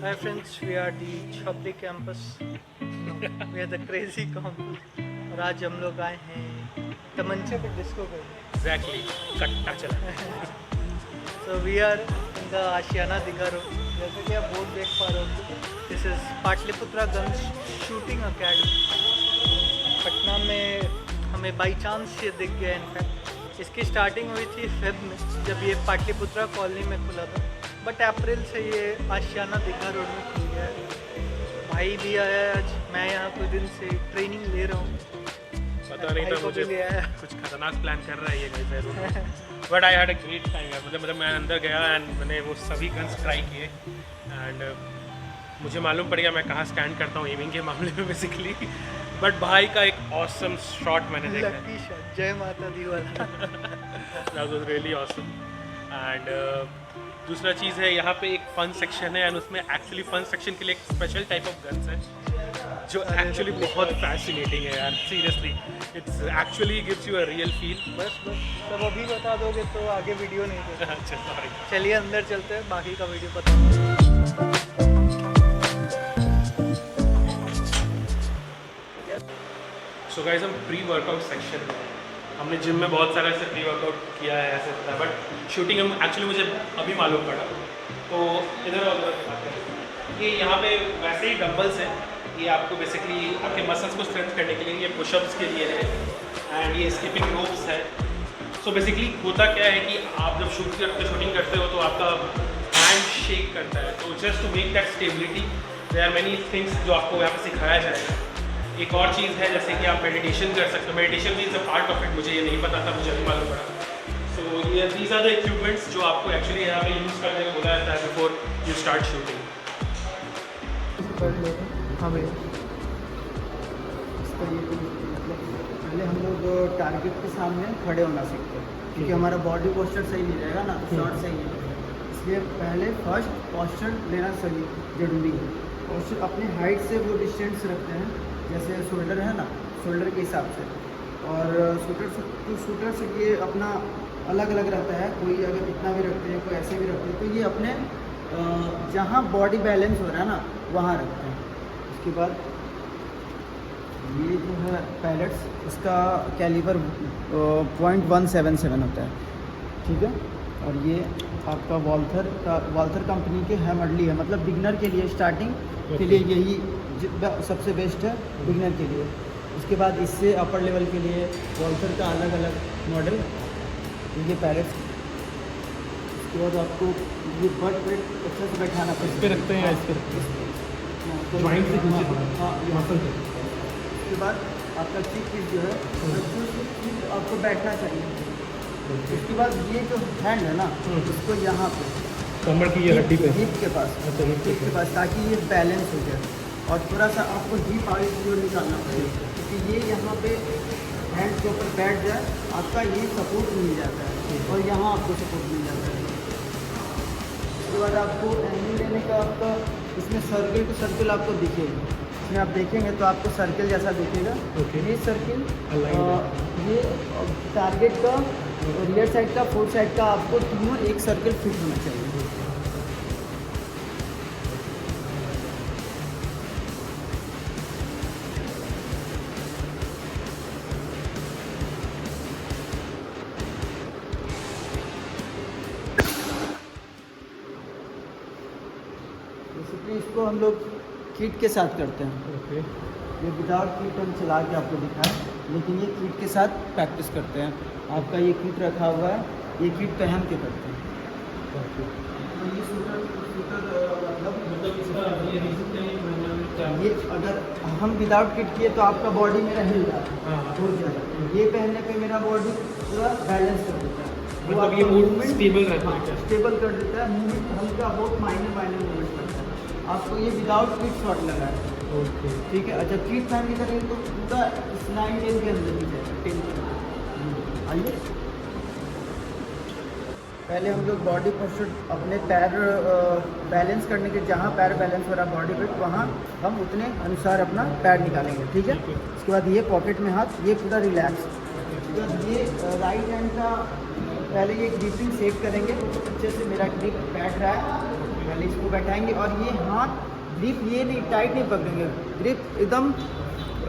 Hi friends, we are the Chhapri campus. We are the crazy campus. और आज हम लोग आए हैं तमंचे पे डिस्को करने. Exactly. कट्टा चला. So we are in the Ashiyana Digha road. जैसे कि आप बोर्ड देख पा रहे हो, this is Pataliputra guns shooting academy. Patna में हमें बाई चांस ये दिख गया. इनफैक्ट इसकी स्टार्टिंग हुई थी फेब में, जब ये पाटलिपुत्रा कॉलोनी में खुला था. बट अप्रैल से ये आशियाना दिघा रोड में खुल गया है. भाई भी आया है आज. मैं यहाँ कुछ दिन से ट्रेनिंग ले रहा हूँ. पता नहीं था मुझे कुछ खतरनाक प्लान कर रहा है ये guys. But I had a great time. मतलब मैं अंदर गया एंड मैंने वो सभी गन्स ट्राई किए एंड मुझे मालूम पड़ गया मैं कहाँ स्टैंड करता हूँ एमिंग के मामले में बेसिकली. बट भाई का एक ऑसम शॉट मैंने देखा. Lucky shot. जय माता दी वाला. That was really awesome. And दूसरा चीज़ है यहाँ पे एक फन सेक्शन है एंड उसमें एक्चुअली फन सेक्शन के लिए एक स्पेशल टाइप ऑफ गन्स है जो एक्चुअली बहुत फैसिनेटिंग है यार. Seriously it's actually gives you a real feel. बस सब अभी बता दोगे तो आगे वीडियो नहीं देगा. अच्छा सॉरी. चलिए अंदर चलते हैं, बाकी का वीडियो बताऊंगा. सो गाइस हम प्री वर्कआउट सेक्शन में हमने जिम में बहुत सारा ऐसे प्री वर्कआउट किया है ऐसे होता है. बट शूटिंग हम एक्चुअली मुझे अभी मालूम पड़ा. तो इधर और उधर की बात करें, ये यहाँ पे वैसे ही डंबल्स हैं. ये आपको बेसिकली आपके मसल्स को स्ट्रेंथ करने के लिए, ये पुशअप्स के लिए है एंड ये स्किपिंग रोप्स है. सो बेसिकली होता क्या है कि आप जब शूटिंग करते हो तो आपका हैंड शेक करता है. तो just to make that stability there are many things जो आपको यहाँ पे सिखाया जाएगा. एक और चीज़ है जैसे कि आप मेडिटेशन कर सकते हो. मेडिटेशन भी is a part of it. मुझे ये नहीं पता था, मुझे अभी मालूम पड़ा. सो ये दीज आर द इक्विपमेंट्स जो आपको एक्चुअली यहाँ पे यूज़ करने को बोला जाता है बिफोर यू स्टार्ट शूटिंग. हाँ भैया. इसका ये मतलब पहले हम लोग टारगेट के सामने खड़े होना सीखते हैं क्योंकि हमारा बॉडी पोस्चर सही नहीं रहेगा ना, शॉर्ट सही नहीं रहेगा. इसलिए पहले फर्स्ट पोस्चर लेना सही ज़रूरी है. पोस्चर अपने हाइट से वो डिस्टेंस रखते हैं. जैसे शोल्डर है ना, शोल्डर के हिसाब से. और शूटर से ये अपना अलग अलग रहता है. कोई अगर इतना भी रखते हैं, कोई ऐसे भी रखते हैं. तो ये अपने जहाँ बॉडी बैलेंस हो रहा है ना वहाँ रखते हैं. उसके बाद ये जो है पैलेट्स, इसका कैलिबर 0.177 होता है. ठीक है. और ये आपका वॉल्थर कंपनी के हैमरली है. मतलब बिगनर के लिए, स्टार्टिंग के लिए यही सबसे बेस्ट है बिगनर के लिए. उसके बाद इससे अपर लेवल के लिए वॉल्थर का अलग अलग मॉडल. ये पैलेट्स. उसके बाद आपको ये बट वेट अच्छे से बैठाना पड़ेगा. इस पे रखते हैं या इस पे रखते हैं जॉइंट से नीचे. हाँ मसल पे. उसके बाद आपका चीक पीस जो है आपको बैठना चाहिए. उसके बाद ये जो हैंड है ना इसको यहाँ पे कमर की ये हड्डी पे, हिप के पास. अच्छा हिप के पास, ताकि ये बैलेंस हो जाए. और थोड़ा सा आपको हिप आगे की ओर निकालना पड़ेगा क्योंकि ये यहाँ पे हैंड के ऊपर बैठ जाए, आपका ये सपोर्ट मिल जाता है और यहाँ आपको सपोर्ट मिल जाता है. उसके बाद आपको एंगल लेने का आपका इसमें सर्किल आपको दिखेगा. इसमें आप देखेंगे तो आपको सर्किल जैसा दिखेगा. ये सर्किल ये टारगेट का रियर साइड का, फोर्थ साइड का, आपको तीनों एक सर्किल फिट होना चाहिए. बेसिकली इसको हम लोग किट के साथ करते हैं. ओके. ये विदाउट किट हम चला के आपको दिखाएं, लेकिन ये किट के साथ प्रैक्टिस करते हैं. आपका ये किट रखा हुआ है, ये किट पहन के करते हैं. तो ये शूटर मतलब ये अगर हम विदाउट किट किए तो आपका बॉडी मेरा हिल रहा है. ये पहनने पे मेरा बॉडी पूरा बैलेंस कर देता है. मतलब ये मूवमेंट स्टेबल रहता है. स्टेबल कर देता है. मूवमेंट हल्का बहुत माइनर मूवमेंट करता है. आपको ये विदाउट किट शॉट लगा है. ओके. ठीक है. अच्छा किट पहन के करेंगे तो पूरा 9-10 के अंदर ही जाएगा. 10 के अंदर. आइए पहले हम लोग बॉडी पोस्चर अपने पैर बैलेंस करने के, जहाँ पैर बैलेंस हो रहा है बॉडी वेट, वहाँ हम उतने अनुसार अपना पैर निकालेंगे. ठीक है. उसके बाद ये पॉकेट में हाथ, ये पूरा रिलैक्स. उसके बाद ये राइट हैंड का पहले ये ग्रिपिंग सेट करेंगे अच्छे से. मेरा ग्रिप बैठ रहा है. पहले इसको बैठाएंगे और ये हाथ ग्रिप ये नहीं टाइट नहीं पकड़ेंगे, ग्रिप एकदम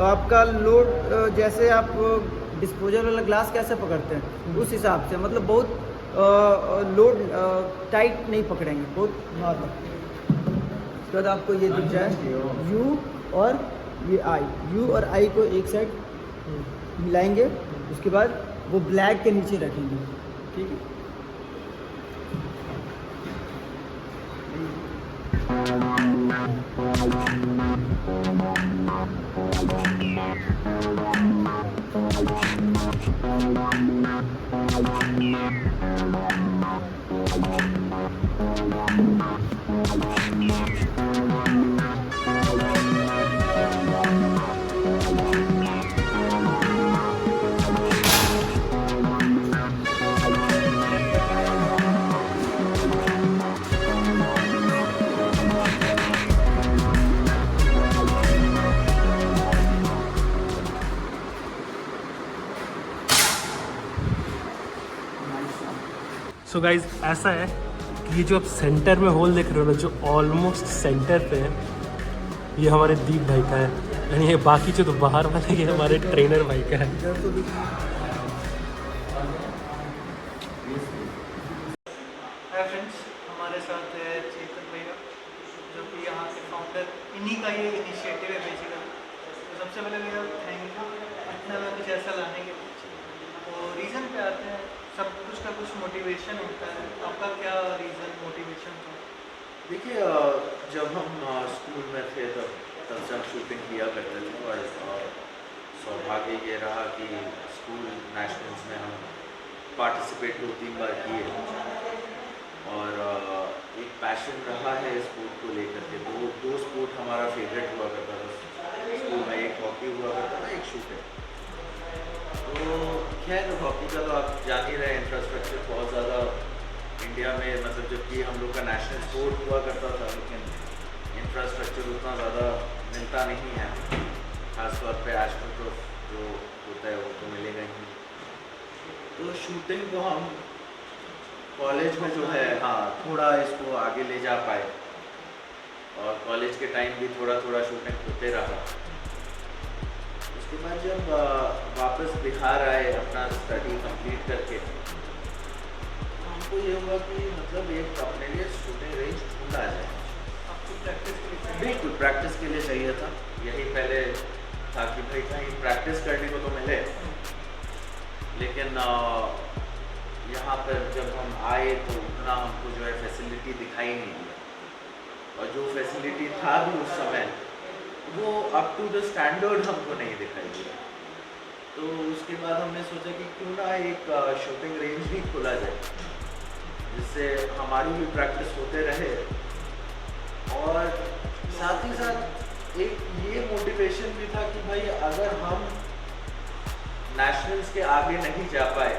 आपका लोड जैसे आप डिस्पोजल वाला ग्लास कैसे पकड़ते हैं उस हिसाब से, मतलब बहुत लोड टाइट नहीं पकड़ेंगे, बहुत नॉर्मल। उसके बाद आपको ये दिख जाए यू और ये आई, यू और आई को एक साइड मिलाएंगे, उसके बाद वो ब्लैक के नीचे रखेंगे, ठीक है। सो गाइज ऐसा है कि ये जो आप सेंटर में होल देख रहे हो ना, जो ऑलमोस्ट सेंटर पे है, ये हमारे दीप भाई का है, यानी ये बाकी जो तो बाहर वाले ये हमारे ट्रेनर भाई का है। हाय फ्रेंड्स, हमारे साथ है चेतन भैया जो कि यहाँ के फाउंडर, इन्हीं का ये इनिशिएटिव है बेसिकली। तो सबसे पहले भैया थैंक यू पटना में कुछ ऐसा लाने के पीछे। तो रीज़न पे आते हैं, सब कुछ का कुछ मोटिवेशन होता है, आपका क्या रीज़न मोटिवेशन था? देखिए, जब हम स्कूल में थे तब से हम शूटिंग किया करते थे और सौभाग्य ये रहा कि स्कूल नेशनल्स में हम पार्टिसिपेट 2-3 बार किए और एक पैशन रहा है स्पोर्ट को लेकर के। दो स्पोर्ट हमारा फेवरेट हुआ करता था स्कूल में, एक हॉकी हुआ करता था, एक शूटिंग। तो खैर हॉकी का तो आप जान ही रहे, इंफ्रास्ट्रक्चर बहुत ज़्यादा इंडिया में, मतलब जबकि हम लोग का नेशनल स्पोर्ट हुआ करता था, लेकिन इंफ्रास्ट्रक्चर उतना ज़्यादा मिलता नहीं है, खासतौर पे एस्ट्रोटर्फ जो होता है वो तो मिलेगा ही। तो शूटिंग को हम कॉलेज में जो है हाँ थोड़ा इसको आगे ले जा पाए और कॉलेज के टाइम भी थोड़ा थोड़ा शूटिंग होते रहा। उसके बाद जब वापस बिहार आए अपना स्टडी कंप्लीट करके, हमको ये हुआ कि मतलब एक अपने लिए शूटिंग रेंज ढूंढा जाए। आपको प्रैक्टिस के लिए बिल्कुल प्रैक्टिस के लिए चाहिए था, यही पहले था कि भाई कहीं प्रैक्टिस करने को तो मिले। लेकिन यहाँ पर जब हम आए तो उतना हमको जो है फैसिलिटी दिखाई नहीं दिया और जो फैसिलिटी था भी उस समय वो अप टू द स्टैंडर्ड हमको नहीं दिखाई दिया। तो उसके बाद हमने सोचा कि क्यों ना एक शूटिंग रेंज भी खोला जाए जिससे हमारी भी प्रैक्टिस होते रहे और साथ ही साथ एक ये मोटिवेशन भी था कि भाई अगर हम नेशनल्स के आगे नहीं जा पाए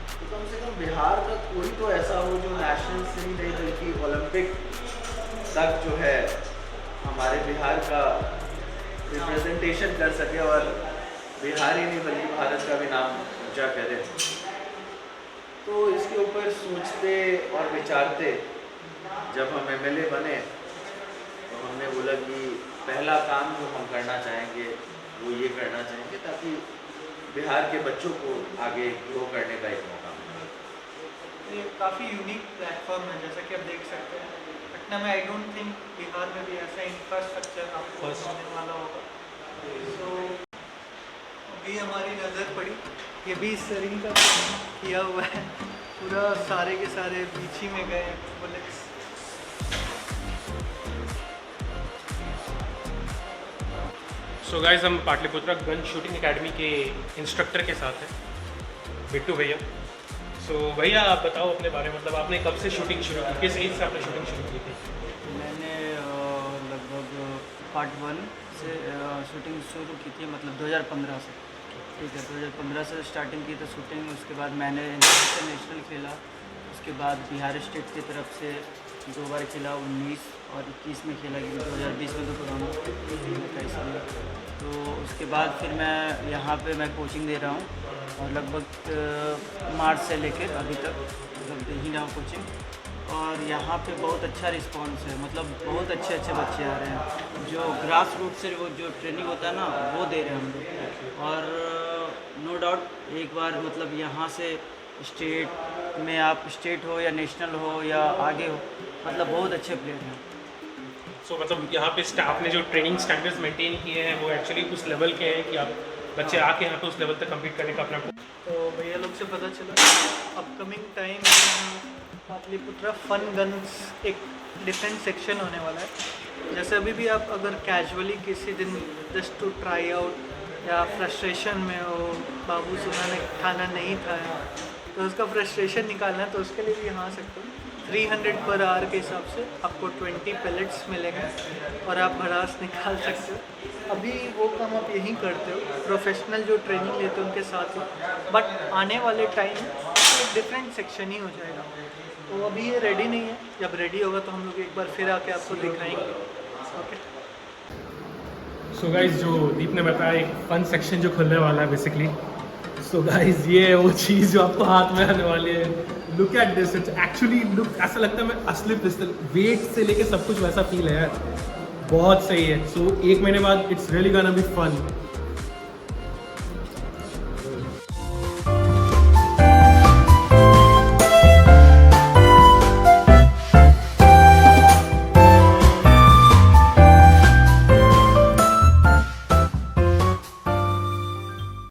तो कम से कम बिहार का कोई तो ऐसा हो जो नेशनल्स से ही नहीं बल्कि ओलंपिक तक जो है हमारे बिहार का रिप्रेजेंटेशन कर सके और बिहार ही नहीं बल्कि भारत का भी नाम ऊंचा करे। तो इसके ऊपर सोचते और विचारते जब हम एमएलए बने तो हमने बोला कि पहला काम जो हम करना चाहेंगे वो ये करना चाहेंगे ताकि बिहार के बच्चों को आगे ग्रो करने का एक मौका मिले। ये काफ़ी यूनिक प्लेटफॉर्म है, जैसा कि आप देख सकते हैं पटना में। आई डोंट थिंक बिहार में भी ऐसा इंफ्रास्ट्रक्चर आपको होने वाला होगा। तो अभी हमारी नज़र पड़ी, ये भी सरिंग का किया हुआ है, पूरा सारे के सारे बीच ही में गए बुलेट्स। सो गाइज हम पाटलिपुत्रा गन शूटिंग एकेडमी के इंस्ट्रक्टर के साथ हैं, बिट्टू भैया। सो भैया आप बताओ अपने बारे में, मतलब आपने कब से शूटिंग शुरू की, किस एज से आपने शूटिंग शुरू की थी? मैंने लगभग पार्ट 1 से शूटिंग शुरू की थी, मतलब 2015 से। ठीक है, 2015 से स्टार्टिंग की तो शूटिंग। उसके बाद मैंने इंटरनेशनल खेला, उसके बाद बिहार स्टेट की तरफ से 2 बार खेला, 19 और 21 में खेला, क्योंकि 2020 में तो कोरोना था इसलिए। तो उसके बाद फिर मैं यहाँ पे मैं कोचिंग दे रहा हूँ और लगभग मार्च से लेकर अभी तक मतलब दे ही रहा हूँ कोचिंग। और यहाँ पे बहुत अच्छा रिस्पांस है, मतलब बहुत अच्छे अच्छे बच्चे आ रहे हैं। जो ग्रास रूट से वो जो ट्रेनिंग होता है ना वो दे रहे हैं हम लोग। और नो डाउट एक बार मतलब यहाँ से स्टेट में आप स्टेट हो या नेशनल हो या आगे हो, मतलब बहुत अच्छे प्लेयर हैं। सो मतलब यहाँ पे स्टाफ ने जो ट्रेनिंग स्टैंडर्ड्स मेंटेन किए हैं वो एक्चुअली उस लेवल के हैं कि आप बच्चे आके यहाँ पे उस लेवल तक कम्पीट करने का अपना। तो भैया लोग से पता चला अपकमिंग टाइम में यहाँ पाटलिपुत्रा फन गन्स एक डिफरेंट सेक्शन होने वाला है। जैसे अभी भी आप अगर कैजुअली किसी दिन जस्ट टू ट्राई आउट या फ्रस्ट्रेशन में हो, बाबू सुबह ने खाना नहीं खाया तो उसका फ्रस्ट्रेशन निकालना है, तो उसके लिए भी यहाँ आ सकते हो। 300 पर आवर के हिसाब से आपको 20 पैलेट्स मिलेंगे और आप भड़ास निकाल सकते हो। अभी वो काम आप यहीं करते हो, प्रोफेशनल जो ट्रेनिंग लेते हो उनके साथ हो, बट आने वाले टाइम एक डिफरेंट सेक्शन ही हो जाएगा। तो अभी ये रेडी नहीं है, जब रेडी होगा तो हम लोग एक बार फिर आके आपको दिखाएंगे। ओके। सो गाइज जो दीप ने बताया एक फन सेक्शन जो खुलने वाला है बेसिकली। सो गाइज ये है वो चीज़ जो आपको हाथ में आने वाली है। Look at this, it's actually look ऐसा लगता है मैं असली पिस्टल, वेट से लेके सब कुछ वैसा फील है यार, बहुत सही है। सो 1 महीने बाद it's really gonna be fun.